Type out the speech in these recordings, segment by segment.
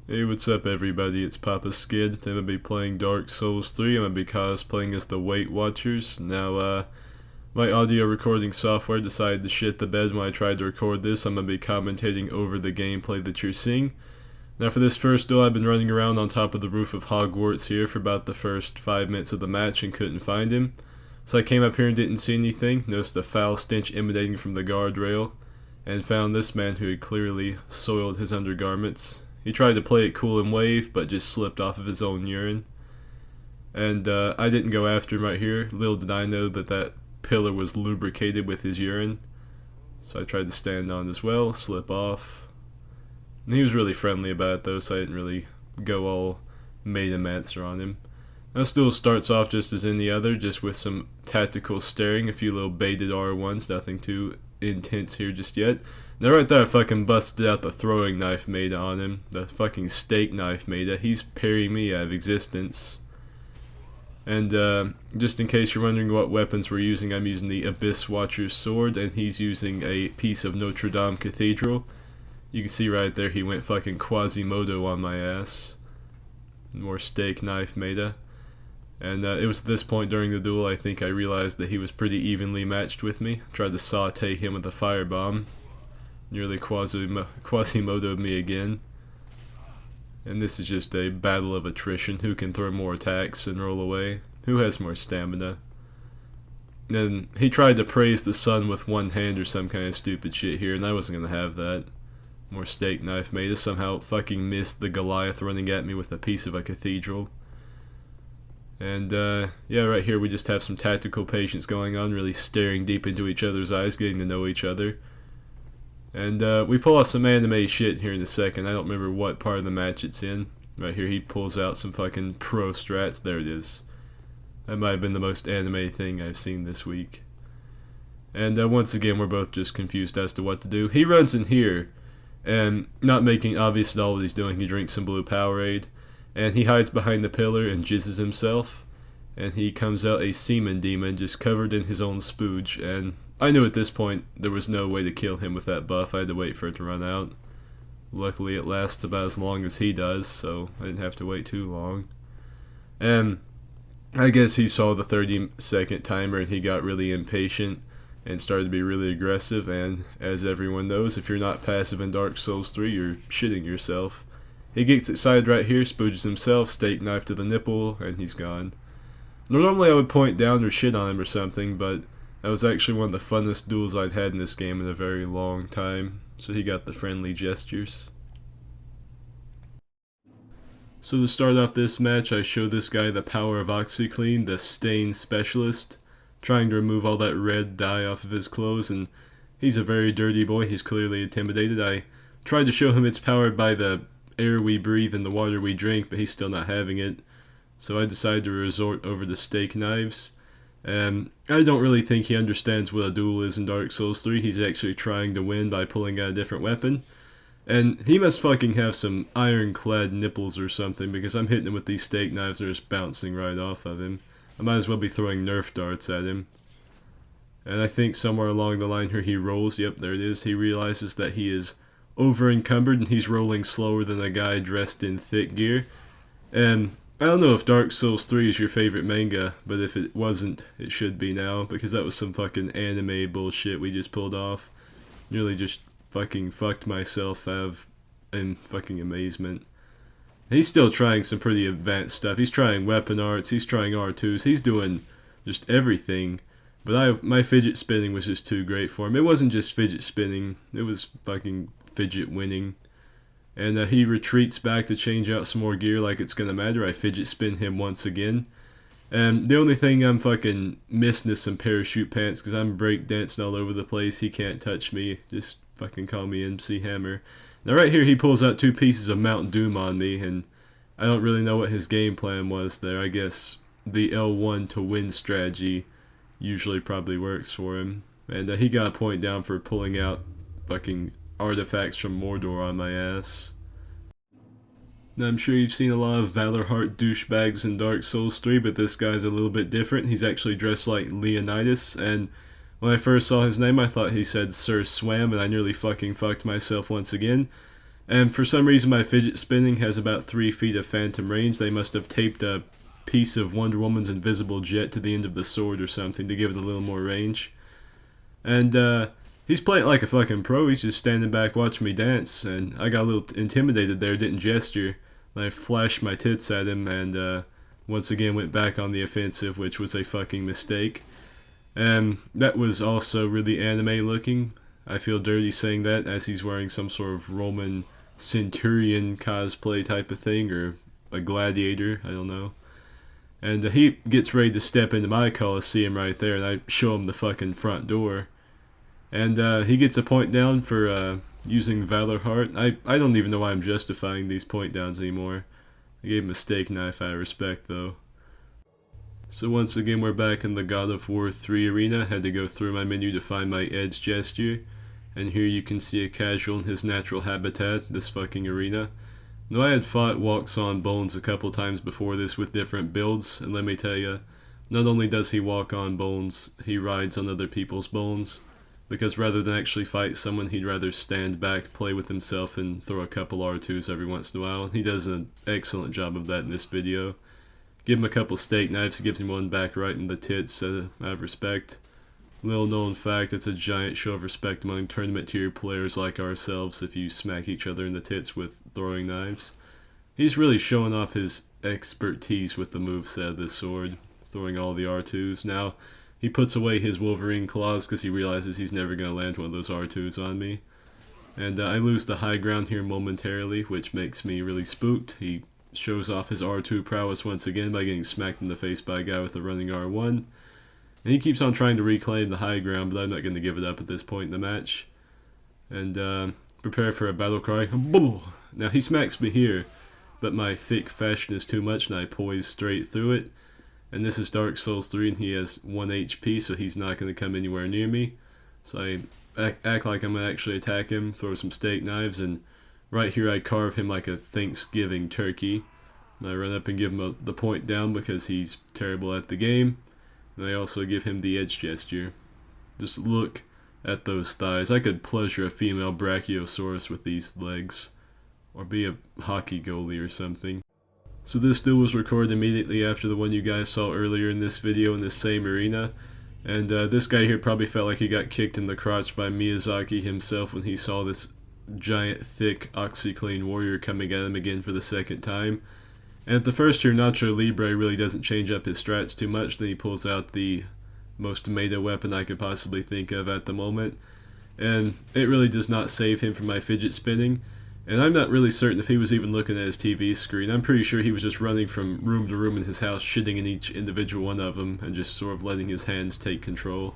Hey, what's up everybody, it's Papa Skid. I'm gonna be playing Dark Souls 3. I'm gonna be cosplaying as the Weight Watchers. Now, my audio recording software decided to shit the bed when I tried to record this. I'm gonna be commentating over the gameplay that you're seeing. Now for this first duel, I've been running around on top of the roof of Hogwarts here for about the first 5 minutes of the match and couldn't find him. So I came up here and didn't see anything, noticed a foul stench emanating from the guardrail, and found this man who had clearly soiled his undergarments. He tried to play it cool and wave, but just slipped off of his own urine. And I didn't go after him right here. Little did I know that that pillar was lubricated with his urine. So I tried to stand on as well, slip off. And he was really friendly about it though, so I didn't really go all Metamancer on him. Now still starts off just as any other, just with some tactical staring, a few little baited R1s, nothing too intense here just yet. Now right there I fucking busted out the throwing knife meta on him, the fucking steak knife meta. He's parrying me out of existence. And just in case you're wondering what weapons we're using, I'm using the Abyss Watcher's sword, and he's using a piece of Notre Dame Cathedral. You can see right there he went fucking Quasimodo on my ass. More steak knife meta. And it was at this point during the duel I think I realized that he was pretty evenly matched with me. Tried to saute him with a firebomb. Nearly Quasimodo'd me again. And this is just a battle of attrition. Who can throw more attacks and roll away? Who has more stamina? Then he tried to praise the sun with one hand or some kind of stupid shit here, and I wasn't gonna have that. More steak knife made us somehow fucking missed the Goliath running at me with a piece of a cathedral. And yeah, right here we just have some tactical patience going on, really staring deep into each other's eyes, getting to know each other. And we pull off some anime shit here in a second. I don't remember what part of the match it's in. Right here he pulls out some fucking pro strats. There it is. That might have been the most anime thing I've seen this week. And once again we're both just confused as to what to do. He runs in here, and not making obvious at all what he's doing, he drinks some blue Powerade. And he hides behind the pillar and jizzes himself. And he comes out a semen demon just covered in his own spooge. And I knew at this point there was no way to kill him with that buff. I had to wait for it to run out. Luckily it lasts about as long as he does, so I didn't have to wait too long. And I guess he saw the 30-second timer and he got really impatient and started to be really aggressive. And as everyone knows, if you're not passive in Dark Souls 3, you're shitting yourself. He gets excited right here, spooges himself, steak knife to the nipple, and he's gone. Normally I would point down or shit on him or something, but that was actually one of the funnest duels I'd had in this game in a very long time. So he got the friendly gestures. So to start off this match, I show this guy the power of OxyClean, the stain specialist, trying to remove all that red dye off of his clothes, and he's a very dirty boy. He's clearly intimidated. I tried to show him it's powered by the air we breathe and the water we drink, but he's still not having it. So I decided to resort over to steak knives. I don't really think he understands what a duel is in Dark Souls 3. He's actually trying to win by pulling out a different weapon. And he must fucking have some ironclad nipples or something, because I'm hitting him with these steak knives that are just bouncing right off of him. I might as well be throwing Nerf darts at him. And I think somewhere along the line here he rolls. Yep, there it is. He realizes that he is over encumbered and he's rolling slower than a guy dressed in thick gear. And I don't know if Dark Souls 3 is your favorite manga, but if it wasn't, it should be now, because that was some fucking anime bullshit we just pulled off. Nearly just fucking fucked myself out in fucking amazement. He's still trying some pretty advanced stuff. He's trying weapon arts, he's trying R2s, he's doing just everything. But my fidget spinning was just too great for him. It wasn't just fidget spinning, it was fucking fidget winning. And he retreats back to change out some more gear like it's gonna matter. I fidget spin him once again. And the only thing I'm fucking missing is some parachute pants, because I'm break dancing all over the place. He can't touch me. Just fucking call me MC Hammer. Now right here he pulls out 2 pieces of Mount Doom on me, and I don't really know what his game plan was there. I guess the L1 to win strategy usually probably works for him. And he got a point down for pulling out fucking artifacts from Mordor on my ass. Now I'm sure you've seen a lot of Valorheart douchebags in Dark Souls 3, but this guy's a little bit different. He's actually dressed like Leonidas, and when I first saw his name I thought he said Sir Swam, and I nearly fucking fucked myself once again. And for some reason my fidget spinning has about 3 feet of phantom range. They must have taped a piece of Wonder Woman's invisible jet to the end of the sword or something to give it a little more range. And he's playing like a fucking pro. He's just standing back watching me dance, and I got a little intimidated there, didn't gesture. I flashed my tits at him and once again went back on the offensive, which was a fucking mistake. And that was also really anime looking. I feel dirty saying that, as he's wearing some sort of Roman centurion cosplay type of thing, or a gladiator, I don't know. And he gets ready to step into my coliseum right there, and I show him the fucking front door. And he gets a point down for using Valor Heart. I don't even know why I'm justifying these point downs anymore. I gave him a steak knife out of respect, though. So once again, we're back in the God of War 3 arena. Had to go through my menu to find my edge gesture. And here you can see a casual in his natural habitat, this fucking arena. Now I had fought Walks on Bones a couple times before this with different builds, and let me tell ya, not only does he walk on bones, he rides on other people's bones. Because rather than actually fight someone, he'd rather stand back, play with himself, and throw a couple R2s every once in a while. He does an excellent job of that in this video. Give him a couple steak knives, he gives him one back right in the tits out of respect. Little known fact, it's a giant show of respect among tournament tier players like ourselves if you smack each other in the tits with throwing knives. He's really showing off his expertise with the moveset of this sword, throwing all the R2s. Now, he puts away his Wolverine claws because he realizes he's never going to land one of those R2s on me. And I lose the high ground here momentarily, which makes me really spooked. He shows off his R2 prowess once again by getting smacked in the face by a guy with a running R1. And he keeps on trying to reclaim the high ground, but I'm not going to give it up at this point in the match. And prepare for a battle cry. Now he smacks me here, but my thick fashion is too much and I poise straight through it. And this is Dark Souls 3 and he has 1 HP, so he's not going to come anywhere near me. So I act like I'm going to actually attack him, throw some steak knives, and right here I carve him like a Thanksgiving turkey. And I run up and give him the point down because he's terrible at the game. And I also give him the edge gesture. Just look at those thighs. I could pleasure a female Brachiosaurus with these legs. Or be a hockey goalie or something. So this duel was recorded immediately after the one you guys saw earlier in this video in this same arena. And this guy here probably felt like he got kicked in the crotch by Miyazaki himself when he saw this giant, thick, OxyClean warrior coming at him again for the second time. And at the first here, Nacho Libre really doesn't change up his strats too much. Then he pulls out the most meta weapon I could possibly think of at the moment. And it really does not save him from my fidget spinning. And I'm not really certain if he was even looking at his TV screen. I'm pretty sure he was just running from room to room in his house, shitting in each individual one of them, and just sort of letting his hands take control.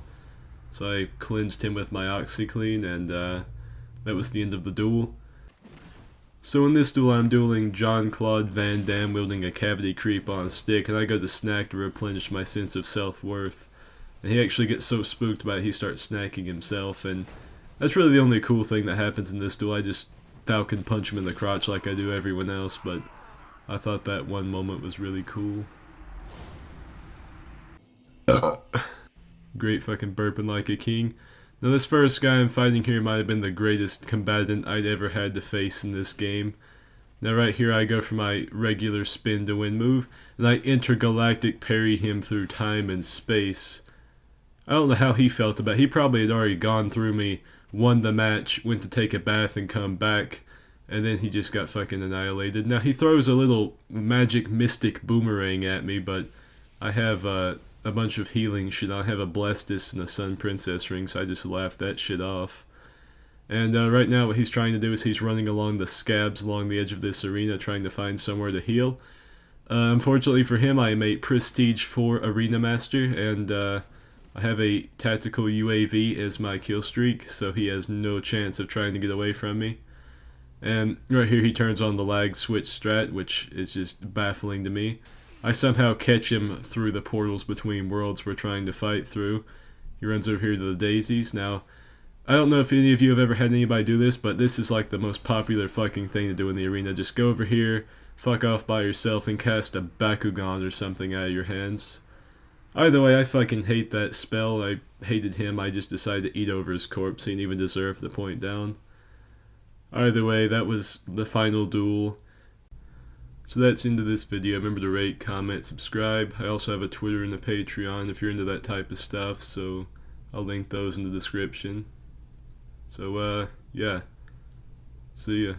So I cleansed him with my OxyClean, and that was the end of the duel. So in this duel I'm dueling Jean-Claude Van Damme wielding a cavity creep on a stick, and I go to snack to replenish my sense of self-worth. And he actually gets so spooked by it he starts snacking himself, and that's really the only cool thing that happens in this duel. I just Falcon punch him in the crotch like I do everyone else, but I thought that one moment was really cool. Great fucking burping like a king. Now this first guy I'm fighting here might have been the greatest combatant I'd ever had to face in this game. Now right here I go for my regular spin to win move, and I intergalactic parry him through time and space. I don't know how he felt about it. He probably had already gone through me, won the match, went to take a bath and come back, and then he just got fucking annihilated. Now he throws a little magic mystic boomerang at me, but I have a bunch of healing shit. I have a Blastus and a Sun Princess ring, so I just laughed that shit off. And right now what he's trying to do is he's running along the scabs along the edge of this arena trying to find somewhere to heal. Unfortunately for him, I am a Prestige 4 Arena Master, and I have a tactical UAV as my kill streak, so he has no chance of trying to get away from me. And right here he turns on the lag switch strat, which is just baffling to me. I somehow catch him through the portals between worlds we're trying to fight through. He runs over here to the daisies. Now, I don't know if any of you have ever had anybody do this, but this is like the most popular fucking thing to do in the arena. Just go over here, fuck off by yourself, and cast a Bakugan or something out of your hands. Either way, I fucking hate that spell. I hated him. I just decided to eat over his corpse. He didn't even deserve the point down. Either way, that was the final duel. So that's into this video. Remember to rate, comment, subscribe. I also have a Twitter and a Patreon if you're into that type of stuff, so I'll link those in the description. So, yeah. See ya.